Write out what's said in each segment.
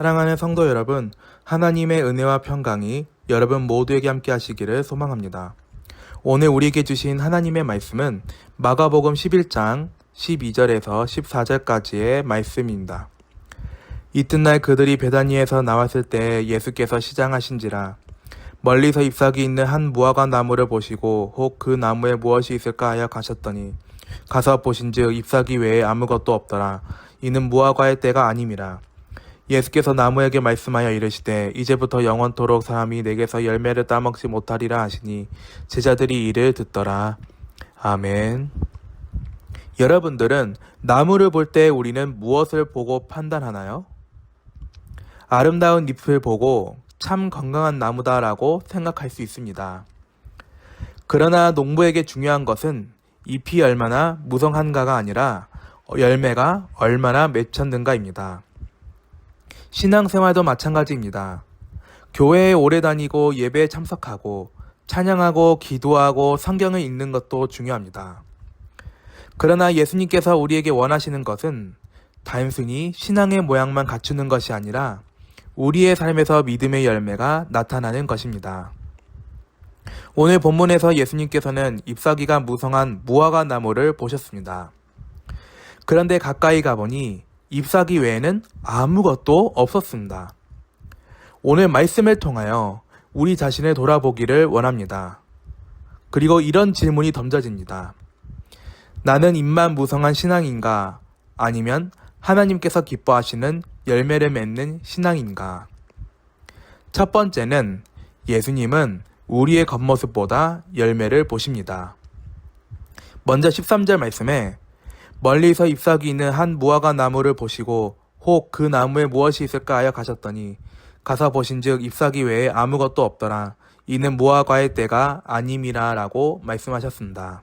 사랑하는 성도 여러분, 하나님의 은혜와 평강이 여러분 모두에게 함께 하시기를 소망합니다. 오늘 우리에게 주신 하나님의 말씀은 마가복음 11장 12절에서 14절까지의 말씀입니다. 이튿날 그들이 베다니에서 나왔을 때 예수께서 시장하신지라 멀리서 잎사귀 있는 한 무화과 나무를 보시고 혹 그 나무에 무엇이 있을까 하여 가셨더니 가서 보신즉 잎사귀 외에 아무것도 없더라. 이는 무화과의 때가 아님이라. 예수께서 나무에게 말씀하여 이르시되 이제부터 영원토록 사람이 내게서 열매를 따먹지 못하리라 하시니 제자들이 이를 듣더라. 아멘. 여러분들은 나무를 볼 때 우리는 무엇을 보고 판단하나요? 아름다운 잎을 보고 참 건강한 나무다라고 생각할 수 있습니다. 그러나 농부에게 중요한 것은 잎이 얼마나 무성한가가 아니라 열매가 얼마나 맺혔는가입니다. 신앙생활도 마찬가지입니다. 교회에 오래 다니고 예배에 참석하고 찬양하고 기도하고 성경을 읽는 것도 중요합니다. 그러나 예수님께서 우리에게 원하시는 것은 단순히 신앙의 모양만 갖추는 것이 아니라 우리의 삶에서 믿음의 열매가 나타나는 것입니다. 오늘 본문에서 예수님께서는 잎사귀가 무성한 무화과 나무를 보셨습니다. 그런데 가까이 가보니 잎사귀 외에는 아무것도 없었습니다. 오늘 말씀을 통하여 우리 자신을 돌아보기를 원합니다. 그리고 이런 질문이 던져집니다. 나는 잎만 무성한 신앙인가? 아니면 하나님께서 기뻐하시는 열매를 맺는 신앙인가? 첫 번째는 예수님은 우리의 겉모습보다 열매를 보십니다. 먼저 13절 말씀에 멀리서 잎사귀 있는 한 무화과 나무를 보시고 혹 그 나무에 무엇이 있을까 하여 가셨더니 가서 보신즉 잎사귀 외에 아무것도 없더라. 이는 무화과의 때가 아님이라 라고 말씀하셨습니다.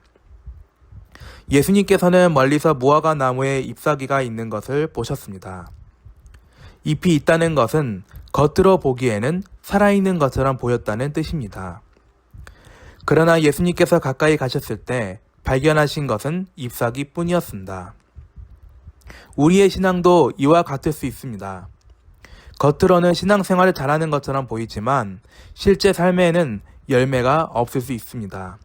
예수님께서는 멀리서 무화과 나무에 잎사귀가 있는 것을 보셨습니다. 잎이 있다는 것은 겉으로 보기에는 살아있는 것처럼 보였다는 뜻입니다. 그러나 예수님께서 가까이 가셨을 때 발견하신 것은 잎사귀 뿐이었습니다. 우리의 신앙도 이와 같을 수 있습니다. 겉으로는 신앙생활을 잘하는 것처럼 보이지만 실제 삶에는 열매가 없을 수 있습니다.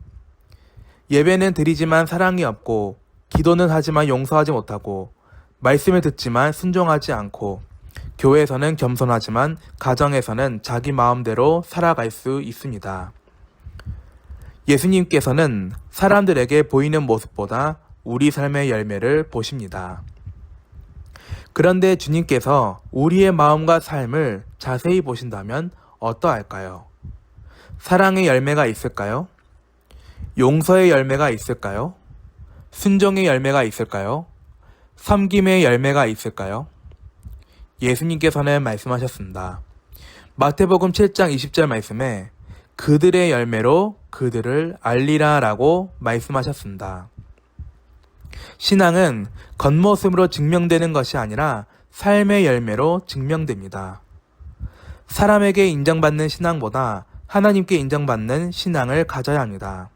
예배는 드리지만 사랑이 없고 기도는 하지만 용서하지 못하고 말씀을 듣지만 순종하지 않고 교회에서는 겸손하지만 가정에서는 자기 마음대로 살아갈 수 있습니다. 예수님께서는 사람들에게 보이는 모습보다 우리 삶의 열매를 보십니다. 그런데 주님께서 우리의 마음과 삶을 자세히 보신다면 어떠할까요? 사랑의 열매가 있을까요? 용서의 열매가 있을까요? 순종의 열매가 있을까요? 섬김의 열매가 있을까요? 예수님께서는 말씀하셨습니다. 마태복음 7장 20절 말씀에 그들의 열매로 그들을 알리라 라고 말씀하셨습니다. 신앙은 겉모습으로 증명되는 것이 아니라 삶의 열매로 증명됩니다. 사람에게 인정받는 신앙보다 하나님께 인정받는 신앙을 가져야 합니다.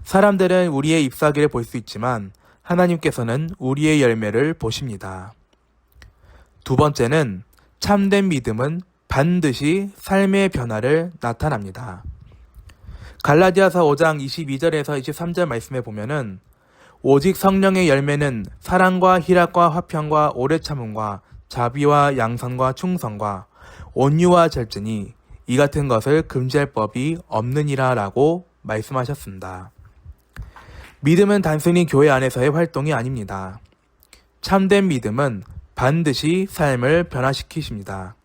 사람들은 우리의 잎사귀를 볼 수 있지만 하나님께서는 우리의 열매를 보십니다. 두 번째는 참된 믿음은 반드시 삶의 변화를 나타납니다. 갈라디아서 5장 22절에서 23절 말씀에 보면은 오직 성령의 열매는 사랑과 희락과 화평과 오래 참음과 자비와 양선과 충성과 온유와 절제니 이 같은 것을 금지할 법이 없느니라 라고 말씀하셨습니다. 믿음은 단순히 교회 안에서의 활동이 아닙니다. 참된 믿음은 반드시 삶을 변화시키십니다.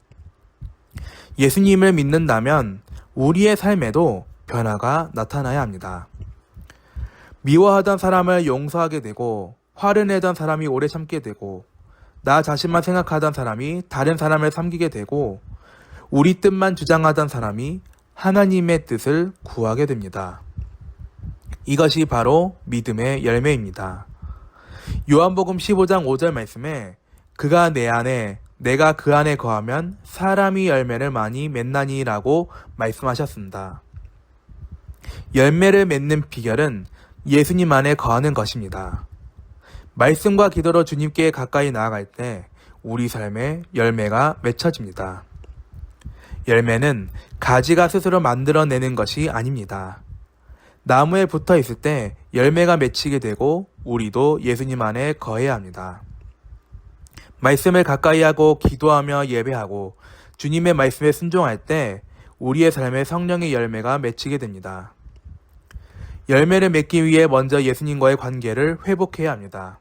예수님을 믿는다면 우리의 삶에도 변화가 나타나야 합니다. 미워하던 사람을 용서하게 되고 화를 내던 사람이 오래 참게 되고 나 자신만 생각하던 사람이 다른 사람을 섬기게 되고 우리 뜻만 주장하던 사람이 하나님의 뜻을 구하게 됩니다. 이것이 바로 믿음의 열매입니다. 요한복음 15장 5절 말씀에 그가 내 안에 내가 그 안에 거하면 사람이 열매를 많이 맺나니 라고 말씀하셨습니다. 열매를 맺는 비결은 예수님 안에 거하는 것입니다. 말씀과 기도로 주님께 가까이 나아갈 때 우리 삶에 열매가 맺혀집니다. 열매는 가지가 스스로 만들어내는 것이 아닙니다. 나무에 붙어 있을 때 열매가 맺히게 되고 우리도 예수님 안에 거해야 합니다. 말씀을 가까이 하고 기도하며 예배하고 주님의 말씀에 순종할 때 우리의 삶에 성령의 열매가 맺히게 됩니다. 열매를 맺기 위해 먼저 예수님과의 관계를 회복해야 합니다.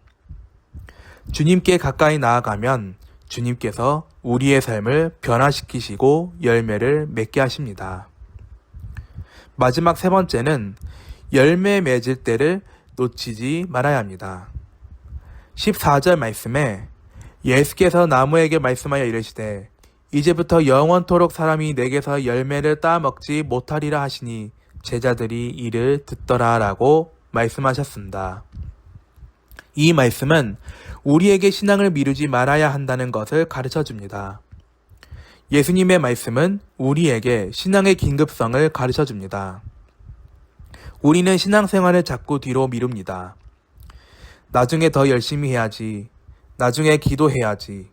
주님께 가까이 나아가면 주님께서 우리의 삶을 변화시키시고 열매를 맺게 하십니다. 마지막 세 번째는 열매 맺을 때를 놓치지 말아야 합니다. 14절 말씀에 예수께서 나무에게 말씀하여 이르시되 이제부터 영원토록 사람이 내게서 열매를 따먹지 못하리라 하시니 제자들이 이를 듣더라 라고 말씀하셨습니다. 이 말씀은 우리에게 신앙을 미루지 말아야 한다는 것을 가르쳐 줍니다. 예수님의 말씀은 우리에게 신앙의 긴급성을 가르쳐 줍니다. 우리는 신앙생활을 자꾸 뒤로 미룹니다. 나중에 더 열심히 해야지, 나중에 기도해야지,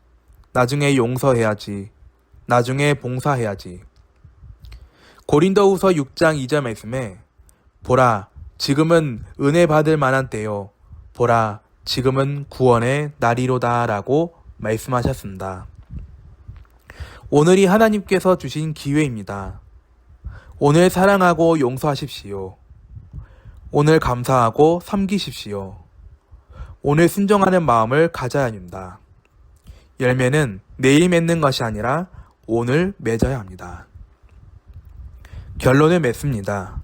나중에 용서해야지, 나중에 봉사해야지. 고린도후서 6장 2절 말씀에 보라, 지금은 은혜 받을 만한 때요. 보라, 지금은 구원의 날이로다 라고 말씀하셨습니다. 오늘이 하나님께서 주신 기회입니다. 오늘 사랑하고 용서하십시오. 오늘 감사하고 섬기십시오. 오늘 순종하는 마음을 가져야 합니다. 열매는 내일 맺는 것이 아니라 오늘 맺어야 합니다. 결론을 맺습니다.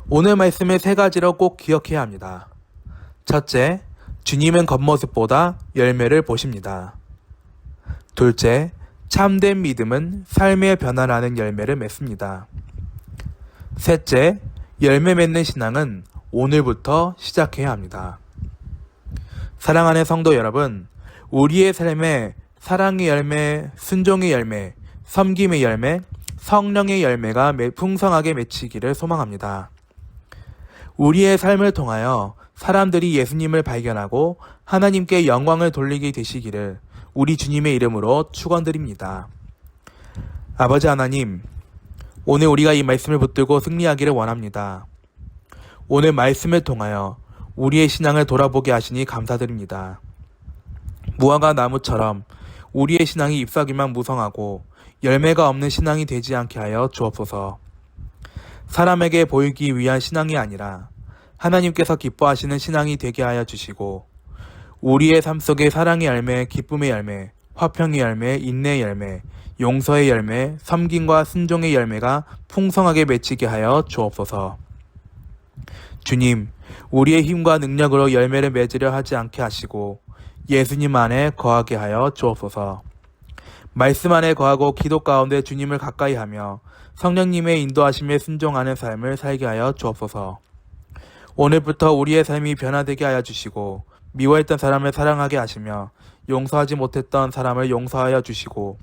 오늘 말씀의 세 가지로 꼭 기억해야 합니다. 첫째, 주님은 겉모습보다 열매를 보십니다. 둘째, 참된 믿음은 삶의 변화라는 열매를 맺습니다. 셋째, 열매 맺는 신앙은 오늘부터 시작해야 합니다. 사랑하는 성도 여러분, 우리의 삶에 사랑의 열매, 순종의 열매, 섬김의 열매, 성령의 열매가 풍성하게 맺히기를 소망합니다. 우리의 삶을 통하여 사람들이 예수님을 발견하고 하나님께 영광을 돌리게 되시기를 우리 주님의 이름으로 축원드립니다. 아버지 하나님, 오늘 우리가 이 말씀을 붙들고 승리하기를 원합니다. 오늘 말씀을 통하여 우리의 신앙을 돌아보게 하시니 감사드립니다. 무화과 나무처럼 우리의 신앙이 잎사귀만 무성하고 열매가 없는 신앙이 되지 않게 하여 주옵소서. 사람에게 보이기 위한 신앙이 아니라 하나님께서 기뻐하시는 신앙이 되게 하여 주시고 우리의 삶 속에 사랑의 열매, 기쁨의 열매, 화평의 열매, 인내의 열매, 용서의 열매, 섬김과 순종의 열매가 풍성하게 맺히게 하여 주옵소서. 주님, 우리의 힘과 능력으로 열매를 맺으려 하지 않게 하시고 예수님 안에 거하게 하여 주옵소서. 말씀 안에 거하고 기도 가운데 주님을 가까이 하며 성령님의 인도하심에 순종하는 삶을 살게 하여 주옵소서. 오늘부터 우리의 삶이 변화되게 하여 주시고 미워했던 사람을 사랑하게 하시며 용서하지 못했던 사람을 용서하여 주시고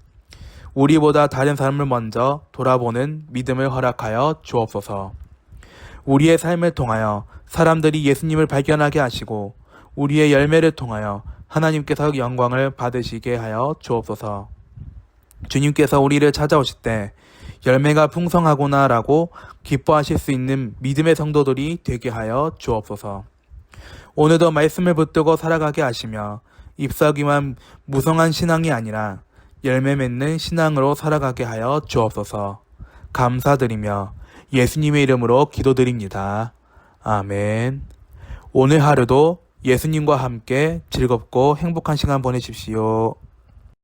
우리보다 다른 사람을 먼저 돌아보는 믿음을 허락하여 주옵소서. 우리의 삶을 통하여 사람들이 예수님을 발견하게 하시고 우리의 열매를 통하여 하나님께서 영광을 받으시게 하여 주옵소서. 주님께서 우리를 찾아오실 때 열매가 풍성하구나 라고 기뻐하실 수 있는 믿음의 성도들이 되게 하여 주옵소서. 오늘도 말씀을 붙들고 살아가게 하시며 잎사귀만 무성한 신앙이 아니라 열매 맺는 신앙으로 살아가게 하여 주옵소서. 감사드리며 예수님의 이름으로 기도드립니다. 아멘. 오늘 하루도 예수님과 함께 즐겁고 행복한 시간 보내십시오.